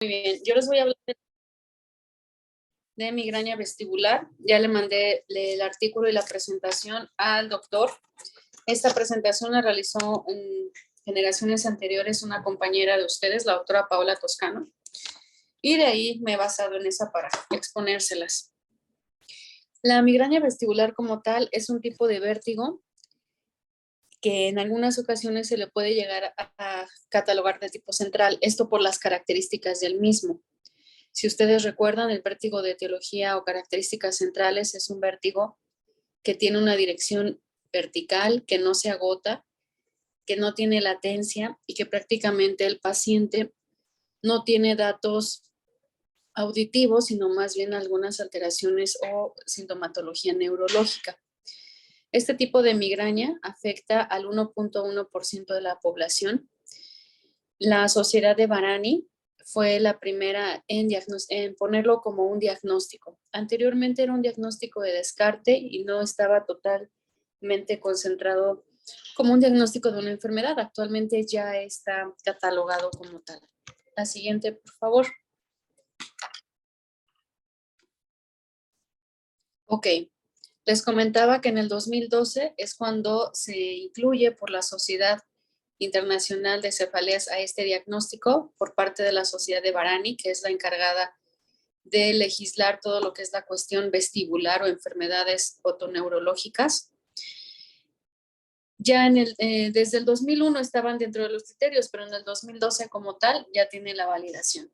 Muy bien, yo les voy a hablar de migraña vestibular. Ya le mandé el artículo y la presentación al doctor. Esta presentación la realizó en generaciones anteriores una compañera de ustedes, la doctora Paola Toscano, y de ahí me he basado en esa para exponérselas. La migraña vestibular como tal es un tipo de vértigo que en algunas ocasiones se le puede llegar a catalogar de tipo central, esto por las características del mismo. Si ustedes recuerdan, el vértigo de etiología o características centrales es un vértigo que tiene una dirección vertical, que no se agota, que no tiene latencia y que prácticamente el paciente no tiene datos auditivos, sino más bien algunas alteraciones o sintomatología neurológica. Este tipo de migraña afecta al 1.1% de la población. La Sociedad de Varani fue la primera en ponerlo como un diagnóstico. Anteriormente era un diagnóstico de descarte y no estaba totalmente concentrado como un diagnóstico de una enfermedad. Actualmente ya está catalogado como tal. La siguiente, por favor. Ok, les comentaba que en el 2012 es cuando se incluye por la Sociedad Internacional de Cefaleas a este diagnóstico por parte de la Sociedad de Varani, que es la encargada de legislar todo lo que es la cuestión vestibular o enfermedades otoneurológicas. Ya desde el 2001 estaban dentro de los criterios, pero en el 2012 como tal ya tiene la validación.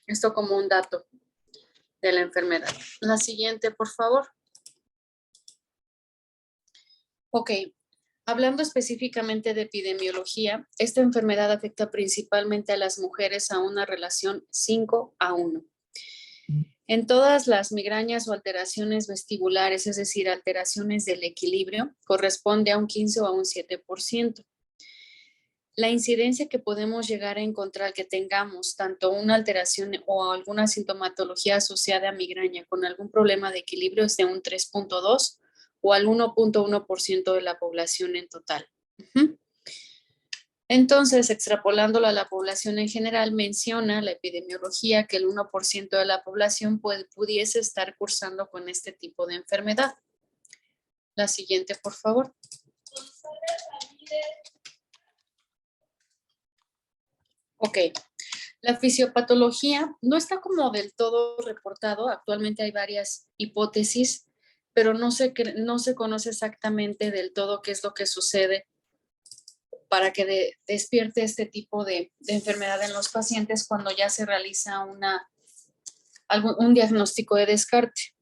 Esto como un dato de la enfermedad. La siguiente, por favor. Ok, hablando específicamente de epidemiología, esta enfermedad afecta principalmente a las mujeres a una relación 5:1. En todas las migrañas o alteraciones vestibulares, es decir, alteraciones del equilibrio, corresponde a un 15 o a un 7%. La incidencia que podemos llegar a encontrar que tengamos tanto una alteración o alguna sintomatología asociada a migraña con algún problema de equilibrio es de un 3.2 o al 1.1% de la población en total. Entonces, extrapolándolo a la población en general, menciona la epidemiología que el 1% de la población pudiese estar cursando con este tipo de enfermedad. La siguiente, por favor. Ok, la fisiopatología no está como del todo reportado. Actualmente hay varias hipótesis, pero no se conoce exactamente del todo qué es lo que sucede para que despierte este tipo de enfermedad en los pacientes cuando ya se realiza un diagnóstico de descarte.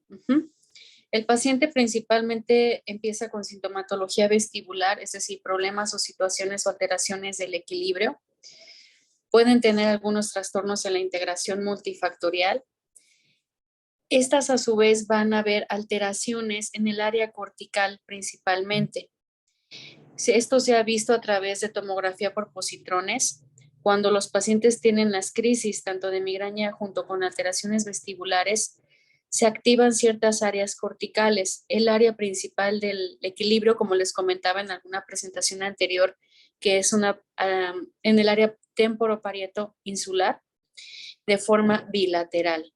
El paciente principalmente empieza con sintomatología vestibular, es decir, problemas o situaciones o alteraciones del equilibrio. Pueden tener algunos trastornos en la integración multifactorial. Estas a su vez van a haber alteraciones en el área cortical principalmente. Esto se ha visto a través de tomografía por positrones. Cuando los pacientes tienen las crisis tanto de migraña junto con alteraciones vestibulares, se activan ciertas áreas corticales. El área principal del equilibrio, como les comentaba en alguna presentación anterior, que es en el área temporoparieto insular de forma bilateral.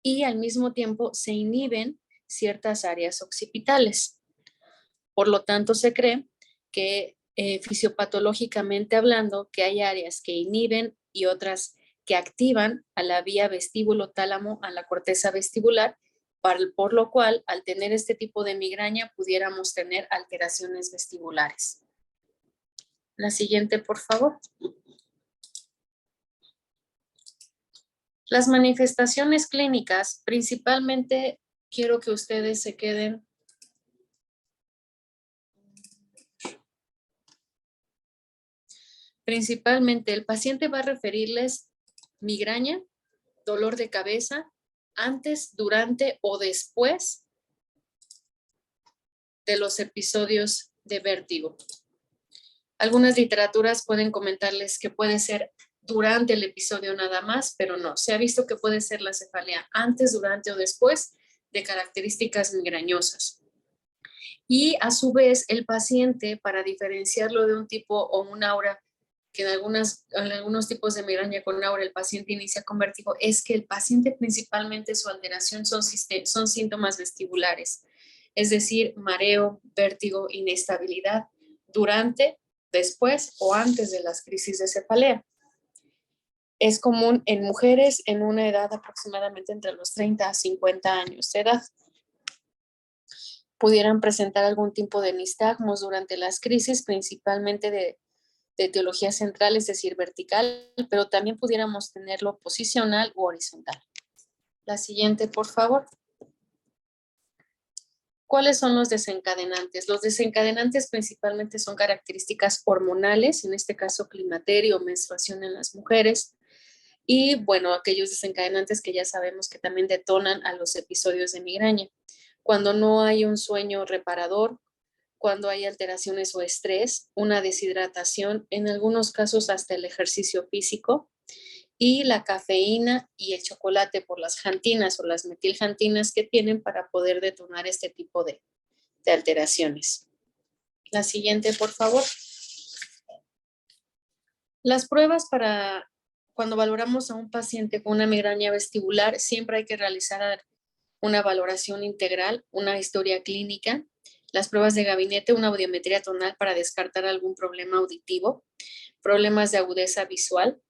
Y al mismo tiempo se inhiben ciertas áreas occipitales. Por lo tanto, se cree que fisiopatológicamente hablando, que hay áreas que inhiben y otras que activan a la vía vestíbulo-tálamo, a la corteza vestibular, por lo cual, al tener este tipo de migraña, pudiéramos tener alteraciones vestibulares. La siguiente, por favor. Las manifestaciones clínicas, principalmente quiero que ustedes se queden. Principalmente, el paciente va a referirles migraña, dolor de cabeza, antes, durante o después de los episodios de vértigo. Algunas literaturas pueden comentarles que puede ser durante el episodio nada más, pero no. Se ha visto que puede ser la cefalea antes, durante o después de características migrañosas. Y a su vez, el paciente, para diferenciarlo de un tipo o un aura que en algunos tipos de migraña con aura el paciente inicia con vértigo, es que el paciente principalmente su alteración son síntomas vestibulares, es decir, mareo, vértigo, inestabilidad durante, después o antes de las crisis de cefalea. Es común en mujeres en una edad aproximadamente entre los 30 a 50 años de edad. Pudieran presentar algún tipo de nistagmos durante las crisis, principalmente de etiología central, es decir, vertical, pero también pudiéramos tenerlo posicional u horizontal. La siguiente, por favor. ¿Cuáles son los desencadenantes? Los desencadenantes principalmente son características hormonales, en este caso climaterio, menstruación en las mujeres, y bueno, aquellos desencadenantes que ya sabemos que también detonan a los episodios de migraña. Cuando no hay un sueño reparador, cuando hay alteraciones o estrés, una deshidratación, en algunos casos hasta el ejercicio físico, y la cafeína y el chocolate por las xantinas o las metilxantinas que tienen para poder detonar este tipo de alteraciones. La siguiente, por favor. Las pruebas para cuando valoramos a un paciente con una migraña vestibular, siempre hay que realizar una valoración integral, una historia clínica, las pruebas de gabinete, una audiometría tonal para descartar algún problema auditivo, problemas de agudeza visual,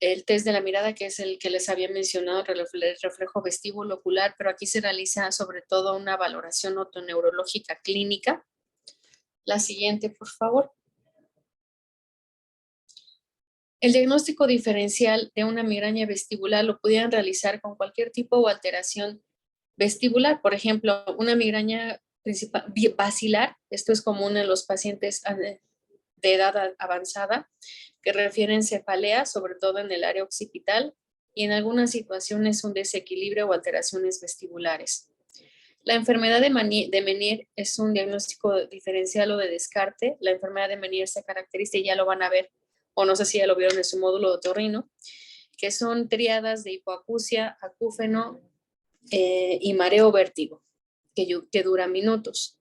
el test de la mirada, que es el que les había mencionado, el reflejo vestíbulo ocular, pero aquí se realiza sobre todo una valoración otoneurológica clínica. La siguiente, por favor. El diagnóstico diferencial de una migraña vestibular lo pudieran realizar con cualquier tipo o alteración vestibular. Por ejemplo, una migraña basilar, esto es común en los pacientes de edad avanzada, que refieren cefalea, sobre todo en el área occipital, y en algunas situaciones un desequilibrio o alteraciones vestibulares. La enfermedad de Meniere es un diagnóstico diferencial o de descarte. La enfermedad de Meniere se caracteriza, y ya lo van a ver, o no sé si ya lo vieron en su módulo de otorrino, que son tríadas de hipoacusia, acúfeno y mareo vértigo, que dura minutos.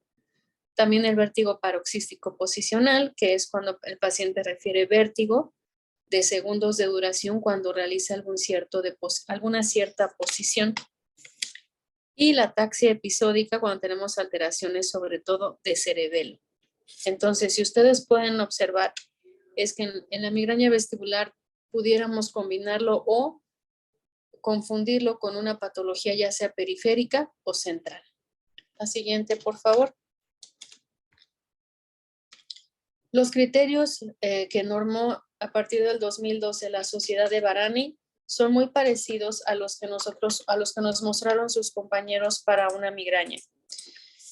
También el vértigo paroxístico posicional, que es cuando el paciente refiere vértigo de segundos de duración cuando realiza alguna cierta posición. Y la ataxia episódica cuando tenemos alteraciones sobre todo de cerebelo. Entonces, si ustedes pueden observar, es que en la migraña vestibular pudiéramos combinarlo o confundirlo con una patología ya sea periférica o central. La siguiente, por favor. Los criterios que normó a partir del 2012 la Sociedad de Varani son muy parecidos a los que nos mostraron sus compañeros para una migraña.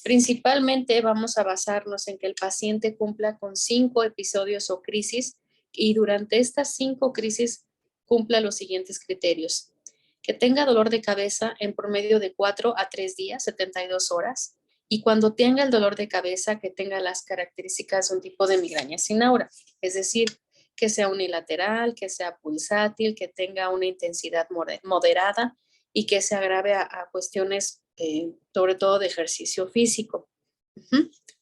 Principalmente vamos a basarnos en que el paciente cumpla con 5 episodios o crisis, y durante estas 5 crisis cumpla los siguientes criterios: que tenga dolor de cabeza en promedio de 4 a 3 días, 72 horas, y cuando tenga el dolor de cabeza que tenga las características de un tipo de migraña sin aura, es decir, que sea unilateral, que sea pulsátil, que tenga una intensidad moderada y que se agrave a cuestiones sobre todo de ejercicio físico.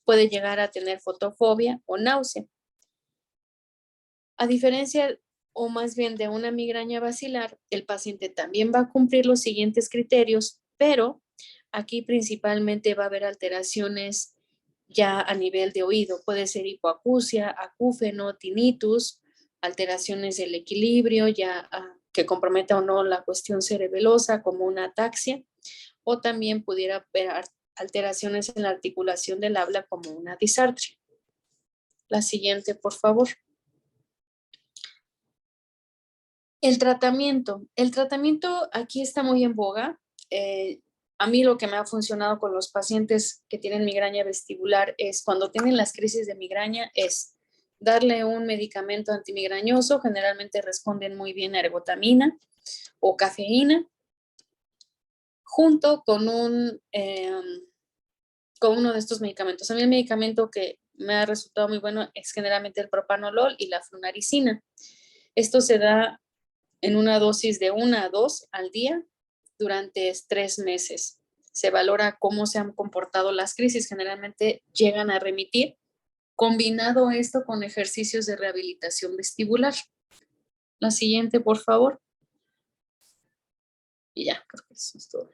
Puede llegar a tener fotofobia o náusea. A diferencia, o más bien de una migraña basilar, el paciente también va a cumplir los siguientes criterios, pero aquí principalmente va a haber alteraciones ya a nivel de oído. Puede ser hipoacusia, acúfeno, tinnitus, alteraciones del equilibrio ya que comprometa o no la cuestión cerebelosa como una ataxia, o también pudiera haber alteraciones en la articulación del habla como una disartria. La siguiente, por favor. El tratamiento aquí está muy en boga. A mí lo que me ha funcionado con los pacientes que tienen migraña vestibular es cuando tienen las crisis de migraña es darle un medicamento antimigrañoso. Generalmente responden muy bien a ergotamina o cafeína, junto con uno de estos medicamentos. A mí el medicamento que me ha resultado muy bueno es generalmente el propanolol y la flunaricina. Esto se da en una dosis de 1 a 2 al día durante 3 meses. Se valora cómo se han comportado las crisis. Generalmente llegan a remitir combinado esto con ejercicios de rehabilitación vestibular. La siguiente, por favor. Y ya, creo que eso es todo.